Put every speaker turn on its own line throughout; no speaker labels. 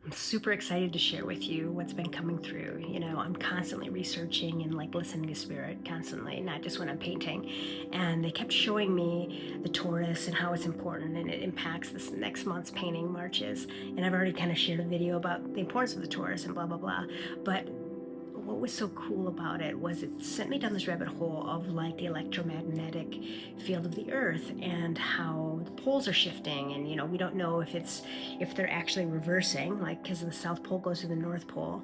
I'm super excited to share with you what's been coming through. I'm constantly researching and like listening to spirit constantly, not just when I'm painting. And they kept showing me the Taurus and how it's important and it impacts this next month's painting marches. And I've already kind of shared a video about the importance of the Taurus and blah, blah, blah. But what was so cool about it was it sent me down this rabbit hole of like the electromagnetic field of the earth and how the poles are shifting. And we don't know if they're actually reversing, like because the South Pole goes to the North Pole.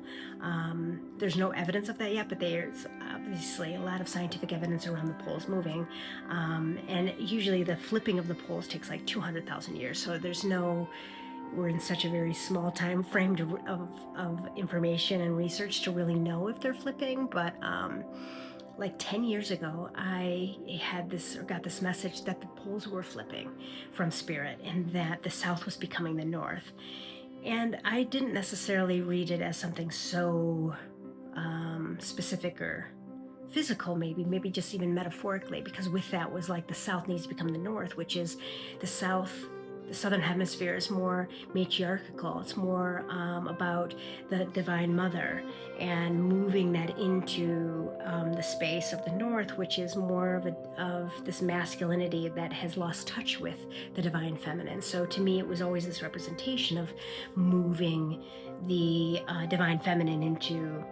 There's no evidence of that yet, but there's obviously a lot of scientific evidence around the poles moving. And usually the flipping of the poles takes like 200,000 years, so we're in such a very small time frame of information and research to really know if they're flipping. But like 10 years ago, I got this message that the poles were flipping from spirit and that the South was becoming the North. And I didn't necessarily read it as something so specific or physical, maybe just even metaphorically, because with that was like the South needs to become the North, which is the Southern Hemisphere is more matriarchal. It's more about the Divine Mother and moving that into the space of the North, which is more of this masculinity that has lost touch with the Divine Feminine. So to me, it was always this representation of moving the Divine Feminine into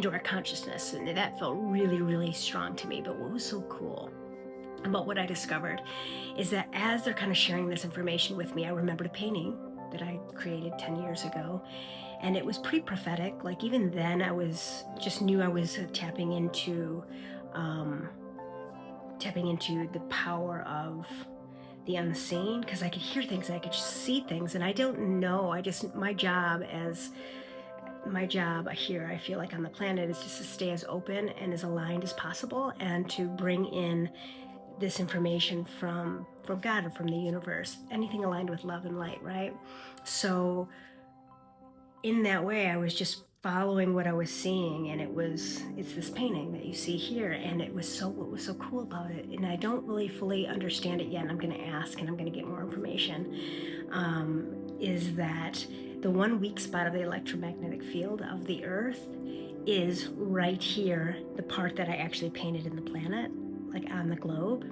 our consciousness, and that felt really, really strong to me. But what was so cool about what I discovered is that as they're kind of sharing this information with me, I remembered a painting that I created 10 years ago, and it was pretty prophetic. Like even then I knew I was tapping into the power of the unseen, because I could hear things and I could see things, and I don't know, my job here, I feel like on the planet, is just to stay as open and as aligned as possible, and to bring in this information from God or from the universe, anything aligned with love and light, right? So in that way, I was just following what I was seeing, and it's this painting that you see here. And what was so cool about it, and I don't really fully understand it yet, and I'm going to ask and I'm going to get more information, is that the one weak spot of the electromagnetic field of the earth is right here, the part that I actually painted in the planet, like on the globe.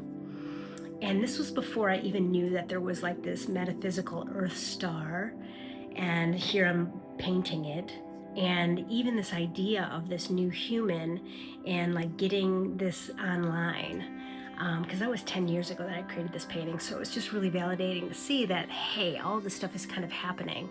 And this was before I even knew that there was like this metaphysical earth star, and here I'm painting it. And even this idea of this new human and like getting this online, because that was 10 years ago that I created this painting. So it was just really validating to see that, hey, all this stuff is kind of happening.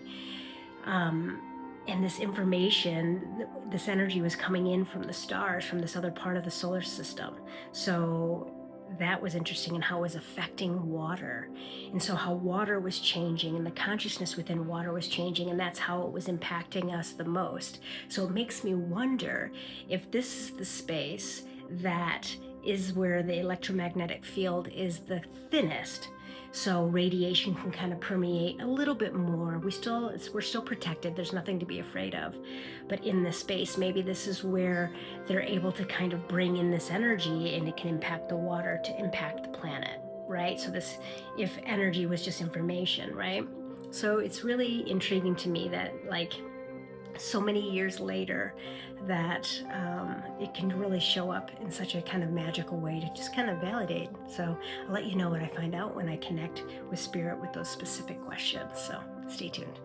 And this information, this energy was coming in from the stars, from this other part of the solar system. So that was interesting, and how it was affecting water. And so how water was changing and the consciousness within water was changing, and that's how it was impacting us the most. So it makes me wonder if this is the space that is where the electromagnetic field is the thinnest. So radiation can kind of permeate a little bit more. We're still protected. There's nothing to be afraid of. But in this space, maybe this is where they're able to kind of bring in this energy, and it can impact the water to impact the planet, right? So if energy was just information, right? So it's really intriguing to me that like so many years later that it can really show up in such a kind of magical way to just kind of validate. So I'll let you know what I find out when I connect with spirit with those specific questions. So stay tuned.